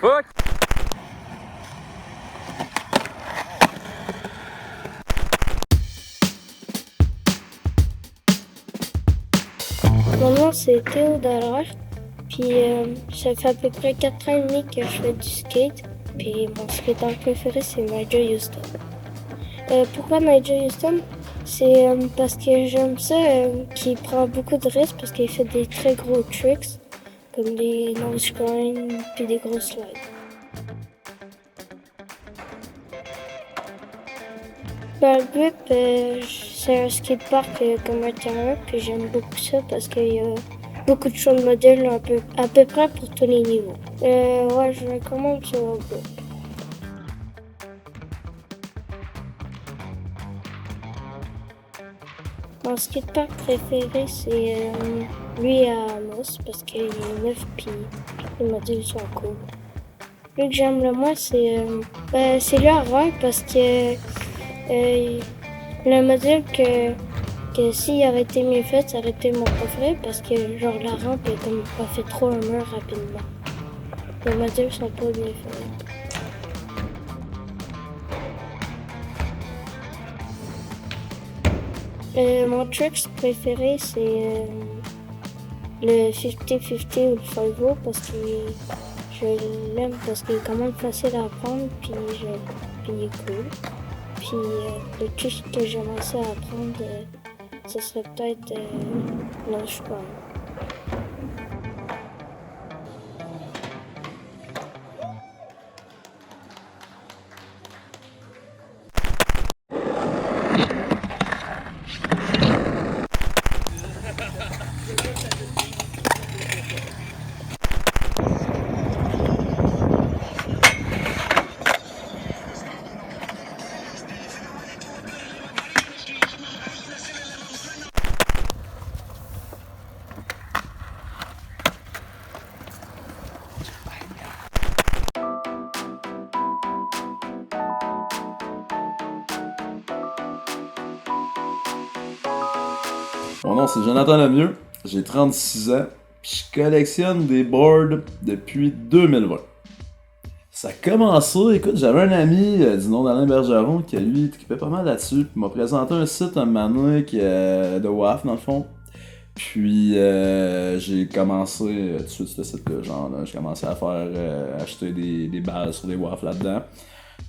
Fuck! Mon nom c'est Théo Dallaire, puis ça fait à peu près 4 ans et demi que je fais du skate, puis mon skateur préféré c'est Nigel Houston. Pourquoi Nigel Houston? C'est parce que j'aime ça qu'il prend beaucoup de risques parce qu'il fait des très gros tricks, comme des nose grind puis des gros slides. Dans le grip, c'est un skatepark comme un terrain, puis j'aime beaucoup ça parce qu'il y a beaucoup de choix de modèles à peu près pour tous les niveaux. Ouais, je recommande ça au grip. Mon skatepark préféré, c'est lui à Amos parce qu'il est neuf puis les modules sont cool. Lui que j'aime le moins, c'est lui à Roy parce que le module que s'il avait été mieux fait, ça aurait été mon préféré parce que genre la rampe est comme pas fait trop un mur rapidement. Les modules sont pas bien faits. Mon trick préféré, c'est le 50-50 ou le 5-0 parce que je l'aime parce qu'il est quand même facile à apprendre puis il est cool. Puis le trick que j'aimerais ça apprendre, ce serait peut-être nose grind. Mon nom c'est Jonathan Lemieux, j'ai 36 ans, puis je collectionne des boards depuis 2020. Ça a commencé, écoute, j'avais un ami du nom d'Alain Bergeron qui lui trippait pas mal là-dessus, puis m'a présenté un site un moment donné de WAF dans le fond. Puis j'ai commencé tout de suite ce site-là, genre j'ai commencé à faire acheter des balles sur des WAF là-dedans.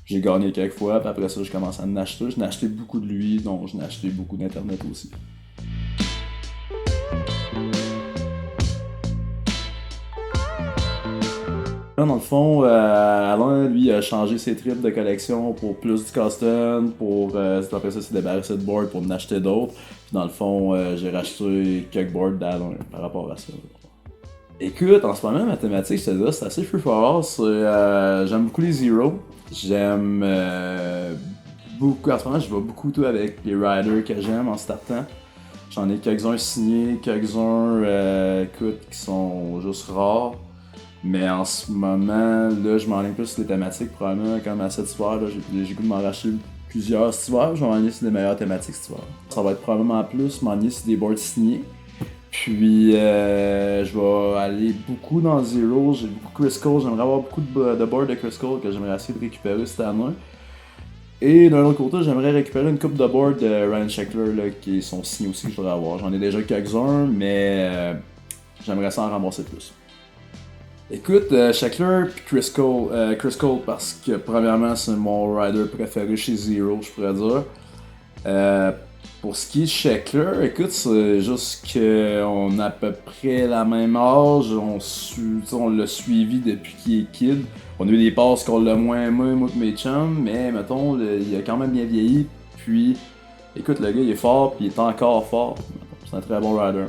J'ai gagné quelques fois, puis après ça j'ai commencé à en acheter. J'en ai acheté beaucoup de lui, donc j'en ai acheté beaucoup d'internet aussi. Dans le fond, Alain, lui, a changé ses trips de collection pour plus du custom, après ça, s'est débarrassé de boards pour en acheter d'autres. Puis dans le fond, j'ai racheté quelques boards d'Alain par rapport à ça. Écoute, en ce moment, ma thématique, je te dis, c'est assez free for all. J'aime beaucoup les Zero. J'aime beaucoup, en ce moment, je vais beaucoup tout avec les riders que j'aime en startant. J'en ai quelques-uns signés, quelques-uns, écoute, qui sont juste rares. Mais en ce moment, là, je m'enligne plus sur les thématiques, probablement comme à cet hiver, là, j'ai goût de m'en racheter plusieurs cet hiver, je vais m'enligner sur les meilleures thématiques cet hiver. Ça va être probablement plus m'enligner sur des boards signés. Puis je vais aller beaucoup dans Zero, j'ai beaucoup Chris Cole, j'aimerais avoir beaucoup de boards de Chris Cole que j'aimerais essayer de récupérer cette année. Et d'un autre côté, j'aimerais récupérer une coupe de boards de Ryan Sheckler là, qui sont signés aussi que je voudrais avoir. J'en ai déjà quelques-uns, mais j'aimerais ça en ramasser plus. Écoute, Sheckler puis Chris Cole. Chris Cole parce que premièrement c'est mon rider préféré chez Zero, je pourrais dire. Pour ce qui est de Sheckler, écoute, c'est juste qu'on a à peu près la même âge, on l'a suivi depuis qu'il est kid. On a eu des passes qu'on l'a moins aimé, moi que mes chums, mais mettons, il a quand même bien vieilli. Puis, écoute, le gars il est fort, puis il est encore fort. C'est un très bon rider.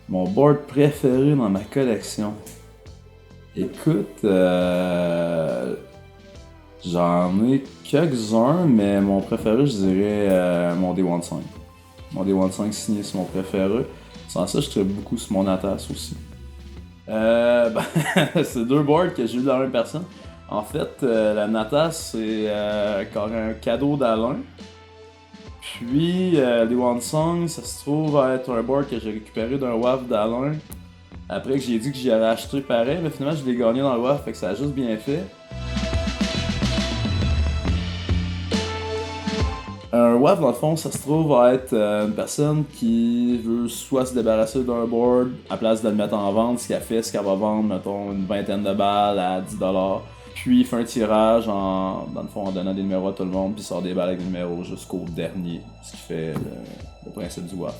Mon board préféré dans ma collection. Écoute, j'en ai quelques-uns, mais mon préféré, je dirais mon D15. Mon D15 signé, c'est mon préféré. Sans ça, je traite beaucoup sur mon Natas aussi. C'est deux boards que j'ai eu de la même personne. En fait, la Natas, c'est un cadeau d'Alain. Puis, les Wansong, ça se trouve à être un board que j'ai récupéré d'un WAF d'Alain. Après que j'ai dit que j'y avais acheté pareil, mais finalement je l'ai gagné dans le WAF, fait que ça a juste bien fait. Un WAF, dans le fond, ça se trouve à être une personne qui veut soit se débarrasser d'un board, à place de le mettre en vente, ce qu'elle fait, ce qu'elle va vendre, mettons, une vingtaine de balles à 10$. Puis il fait un tirage dans le fond, en donnant des numéros à tout le monde, puis il sort des balles avec des numéros jusqu'au dernier, ce qui fait le principe du WAF.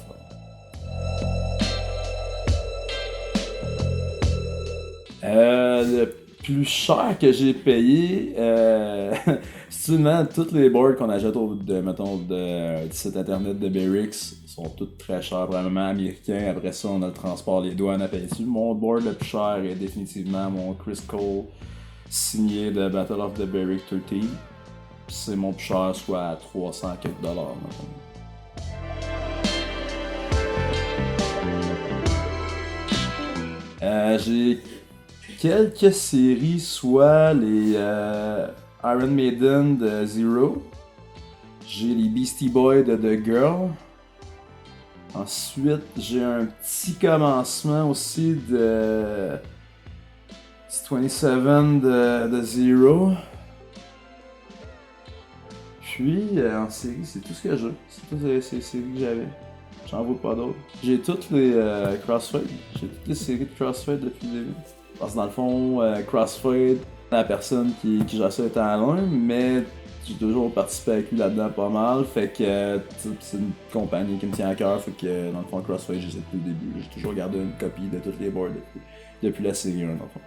Le plus cher que j'ai payé, souvent toutes les boards qu'on achète du site internet de Berix sont toutes très chères, vraiment américains. Après ça, on a le transport, les douanes à payer dessus. Mon board le plus cher est définitivement mon Chris Cole signé de Battle of the Berric 13. C'est mon plus cher, soit à 300 quelques dollars. J'ai quelques séries, soit les Iron Maiden de Zero, j'ai les Beastie Boys de The Girl. Ensuite, j'ai un petit commencement aussi de 27 de Zero. Puis en série, c'est tout ce que j'ai. C'est toutes les séries que j'avais. J'en vois pas d'autres. J'ai toutes les Crossfade. J'ai toutes les séries de Crossfade depuis le début. Parce que dans le fond, Crossfade, la personne qui gère ça est Alain, mais j'ai toujours participé avec lui là-dedans pas mal. Fait que c'est une compagnie qui me tient à cœur. Fait que dans le fond, Crossfade, je les ai depuis le début. J'ai toujours gardé une copie de toutes les boards depuis la série 1, dans le fond.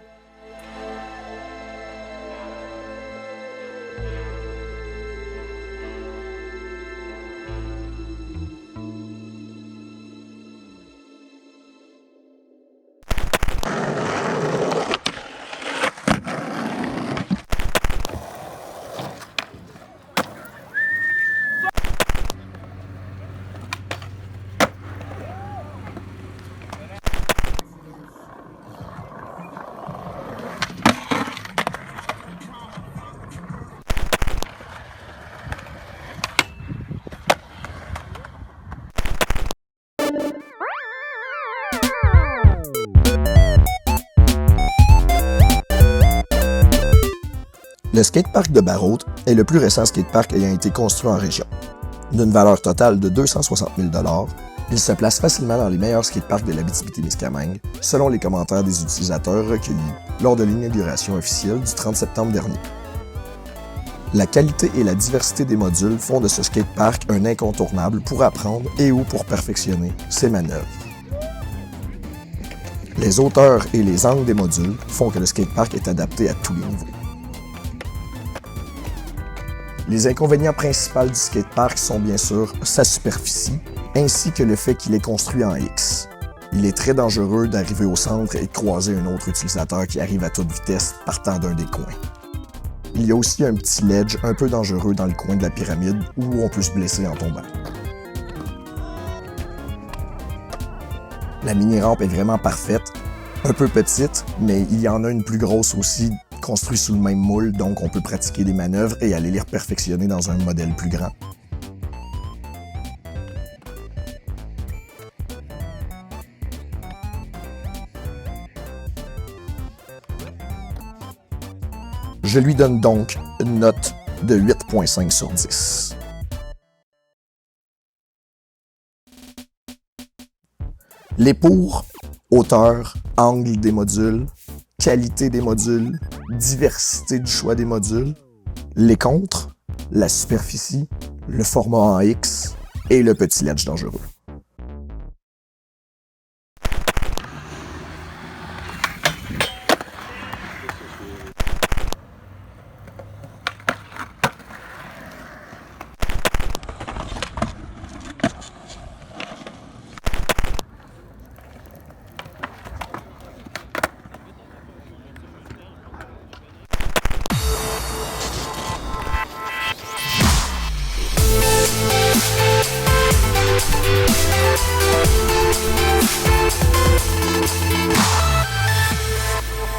Le skatepark de Barrault est le plus récent skatepark ayant été construit en région. D'une valeur totale de 260 000 $, il se place facilement dans les meilleurs skateparks de l'Abitibi-Témiscamingue, selon les commentaires des utilisateurs recueillis lors de l'inauguration officielle du 30 septembre dernier. La qualité et la diversité des modules font de ce skatepark un incontournable pour apprendre et ou pour perfectionner ses manœuvres. Les hauteurs et les angles des modules font que le skatepark est adapté à tous les niveaux. Les inconvénients principaux du skatepark sont bien sûr sa superficie, ainsi que le fait qu'il est construit en X. Il est très dangereux d'arriver au centre et de croiser un autre utilisateur qui arrive à toute vitesse partant d'un des coins. Il y a aussi un petit ledge un peu dangereux dans le coin de la pyramide où on peut se blesser en tombant. La mini-rampe est vraiment parfaite, un peu petite, mais il y en a une plus grosse aussi, construite sous le même moule, donc on peut pratiquer des manœuvres et aller les perfectionner dans un modèle plus grand. Je lui donne donc une note de 8.5 sur 10. Les pour, hauteur, angle des modules, qualité des modules, diversité du choix des modules. Les contre, la superficie, le format en X et le petit ledge dangereux.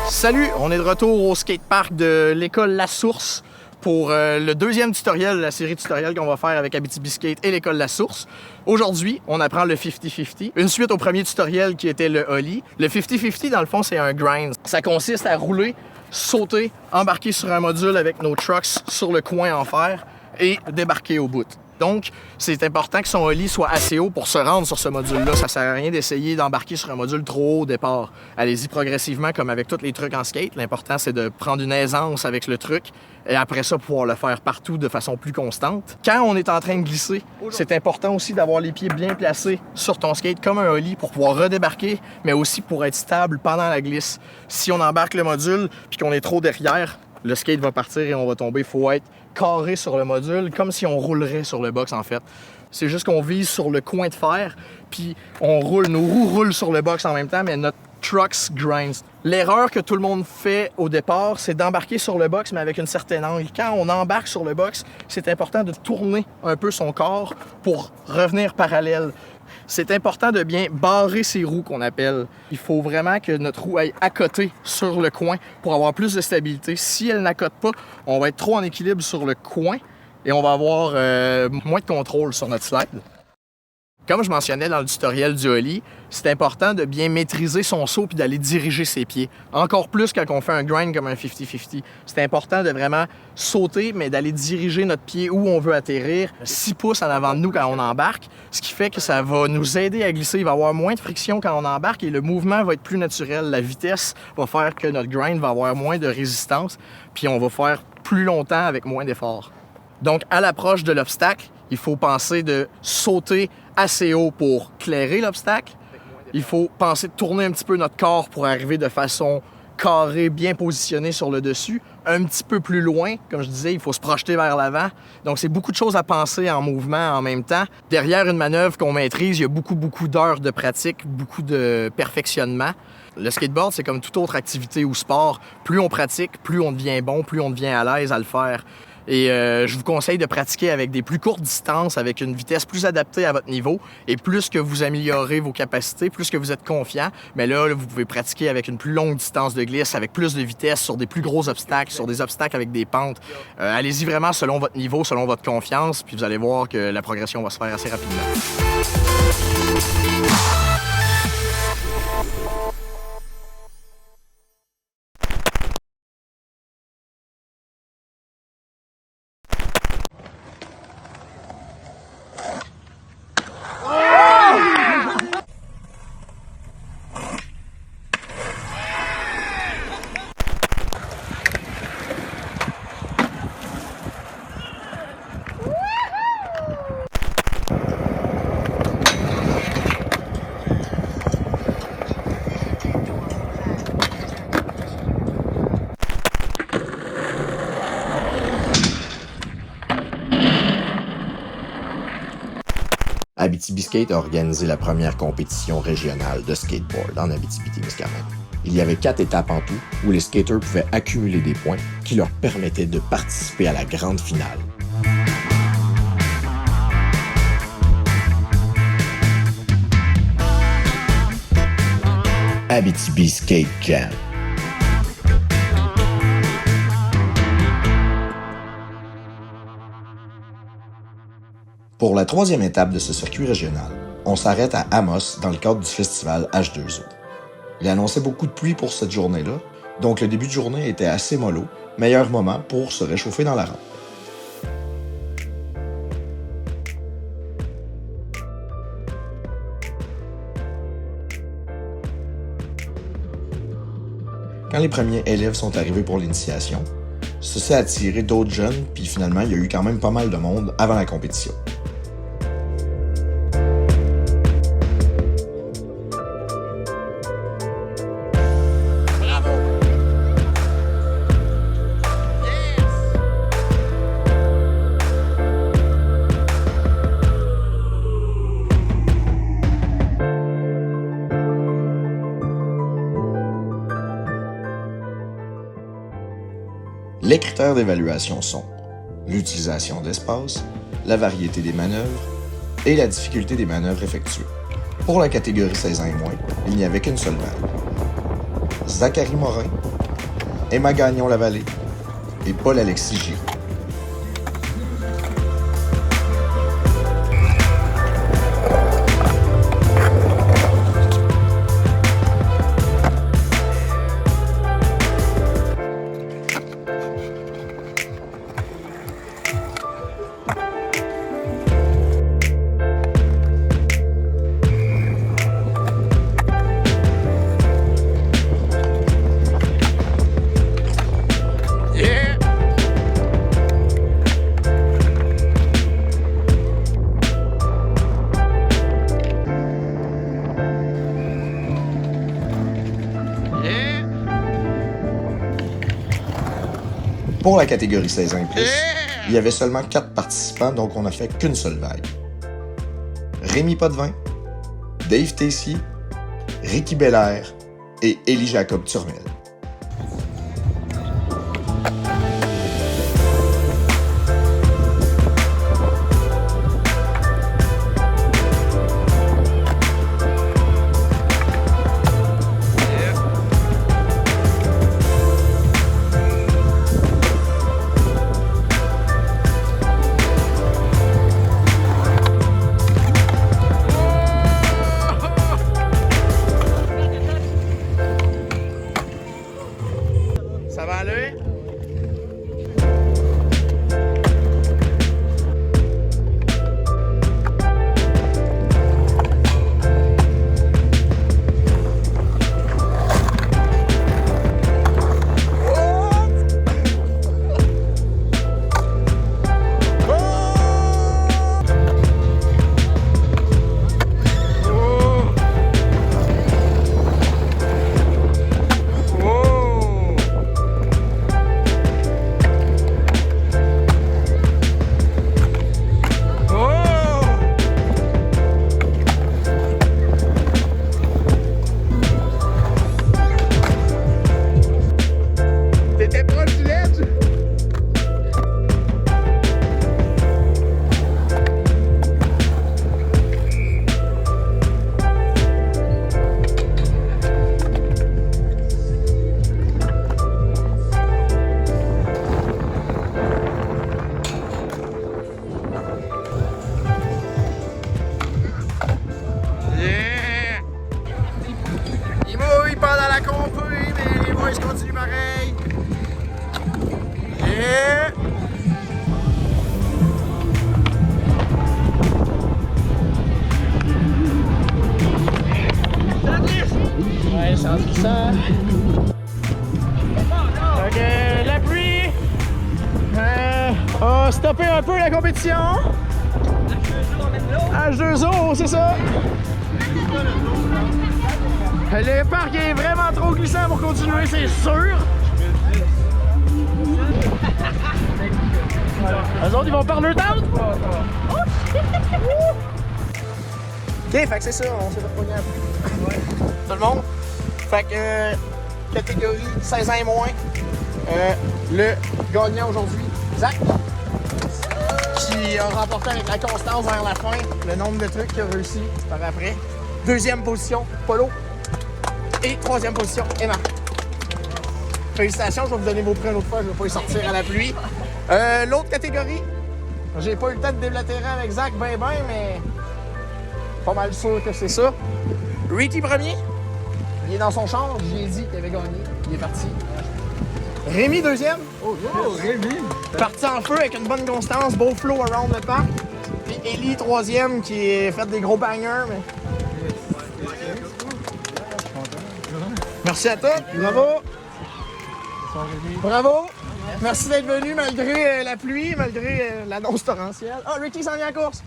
Salut, on est de retour au skatepark de l'école La Source pour le deuxième tutoriel de la série tutoriel qu'on va faire avec Abitibi Skate et l'école La Source. Aujourd'hui, on apprend le 50-50, une suite au premier tutoriel qui était le ollie. Le 50-50, dans le fond, c'est un grind. Ça consiste à rouler, sauter, embarquer sur un module avec nos trucks sur le coin en fer et débarquer au bout. Donc, c'est important que son ollie soit assez haut pour se rendre sur ce module-là. Ça sert à rien d'essayer d'embarquer sur un module trop haut au départ. Allez-y progressivement, comme avec tous les trucs en skate. L'important, c'est de prendre une aisance avec le truc et après ça, pouvoir le faire partout de façon plus constante. Quand on est en train de glisser, c'est important aussi d'avoir les pieds bien placés sur ton skate comme un ollie pour pouvoir redébarquer, mais aussi pour être stable pendant la glisse. Si on embarque le module puis qu'on est trop derrière, le skate va partir et on va tomber. Il faut être carré sur le module, comme si on roulerait sur le box, en fait. C'est juste qu'on vise sur le coin de fer, puis on roule, nos roues roulent sur le box en même temps, mais notre trucks grinds. L'erreur que tout le monde fait au départ, c'est d'embarquer sur le box, mais avec une certaine angle. Quand on embarque sur le box, c'est important de tourner un peu son corps pour revenir parallèle. C'est important de bien barrer ses roues, qu'on appelle. Il faut vraiment que notre roue aille accoter sur le coin pour avoir plus de stabilité. Si elle n'accote pas, on va être trop en équilibre sur le coin et on va avoir moins de contrôle sur notre slide. Comme je mentionnais dans le tutoriel du ollie, c'est important de bien maîtriser son saut puis d'aller diriger ses pieds. Encore plus quand on fait un grind comme un 50-50. C'est important de vraiment sauter, mais d'aller diriger notre pied où on veut atterrir, 6 pouces en avant de nous quand on embarque, ce qui fait que ça va nous aider à glisser. Il va y avoir moins de friction quand on embarque et le mouvement va être plus naturel. La vitesse va faire que notre grind va avoir moins de résistance, puis on va faire plus longtemps avec moins d'effort. Donc, à l'approche de l'obstacle, il faut penser de sauter assez haut pour clairer l'obstacle. Il faut penser de tourner un petit peu notre corps pour arriver de façon carrée, bien positionnée sur le dessus. Un petit peu plus loin, comme je disais, il faut se projeter vers l'avant. Donc, c'est beaucoup de choses à penser en mouvement en même temps. Derrière une manœuvre qu'on maîtrise, il y a beaucoup d'heures de pratique, beaucoup de perfectionnement. Le skateboard, c'est comme toute autre activité ou sport. Plus on pratique, plus on devient bon, plus on devient à l'aise à le faire. Et je vous conseille de pratiquer avec des plus courtes distances, avec une vitesse plus adaptée à votre niveau. Et plus que vous améliorez vos capacités, plus que vous êtes confiant, mais là, vous pouvez pratiquer avec une plus longue distance de glisse, avec plus de vitesse, sur des plus gros obstacles, sur des obstacles avec des pentes. Allez-y vraiment selon votre niveau, selon votre confiance, puis vous allez voir que la progression va se faire assez rapidement. Abitibi Skate a organisé la première compétition régionale de skateboard en Abitibi-Témiscamingue. Il y avait 4 étapes en tout où les skaters pouvaient accumuler des points qui leur permettaient de participer à la grande finale. Abitibi Skate Jam. Pour la 3e étape de ce circuit régional, on s'arrête à Amos dans le cadre du festival H2O. Il annonçait beaucoup de pluie pour cette journée-là, donc le début de journée était assez mollo, meilleur moment pour se réchauffer dans la rampe. Quand les premiers élèves sont arrivés pour l'initiation, ceci a attiré d'autres jeunes, puis finalement il y a eu quand même pas mal de monde avant la compétition. Les critères d'évaluation sont l'utilisation d'espace, la variété des manœuvres et la difficulté des manœuvres effectuées. Pour la catégorie 16 ans et moins, il n'y avait qu'une seule valeur. Zachary Morin, Emma Gagnon-Lavallée et Paul-Alexis Giroux. Pour la catégorie 16 ans et plus, il y avait seulement 4 participants, donc on n'a fait qu'une seule vague. Rémi Potvin, Dave Tessier, Ricky Belair et Élie Jacob Turmel. Ça va aller? T'étais proche du ledge? Yeah! Il mouille pendant la compée, mais les boys continuent pareil. Yeah! Ouais, c'est entrissant. Ok, la pluie a stoppé un peu la compétition. H2O, c'est ça. Le parc est vraiment trop glissant pour continuer, c'est sûr. Eux autres, ils vont par le down. Ok, fait que c'est ça, on s'est repogné un peu. Tout le monde. Fait que catégorie 16 ans et moins. Le gagnant aujourd'hui, Zach, qui a remporté avec la constance vers la fin le nombre de trucs qu'il a réussi par après. Deuxième position, Polo. Et troisième position, Emma. Félicitations, je vais vous donner vos prix une autre fois, je ne vais pas y sortir à la pluie. L'autre catégorie, j'ai pas eu le temps de déblatérer avec Zach ben, mais pas mal sûr que c'est ça. Ricky premier, il est dans son char, j'ai dit qu'il avait gagné, il est parti. Rémi deuxième. Oh, Rémi! Parti en feu avec une bonne constance, beau flow around le parc. Puis Ellie troisième qui a fait des gros bangers, mais... Merci à toi, bravo! Bravo! Merci d'être venu malgré la pluie, malgré l'annonce torrentielle. Ah, Ricky s'en vient en course!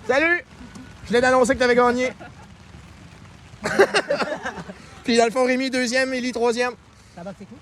Salut! Je viens d'annoncer que tu avais gagné. Puis dans le fond, Rémi deuxième, Ellie troisième. Ça va, c'est cool?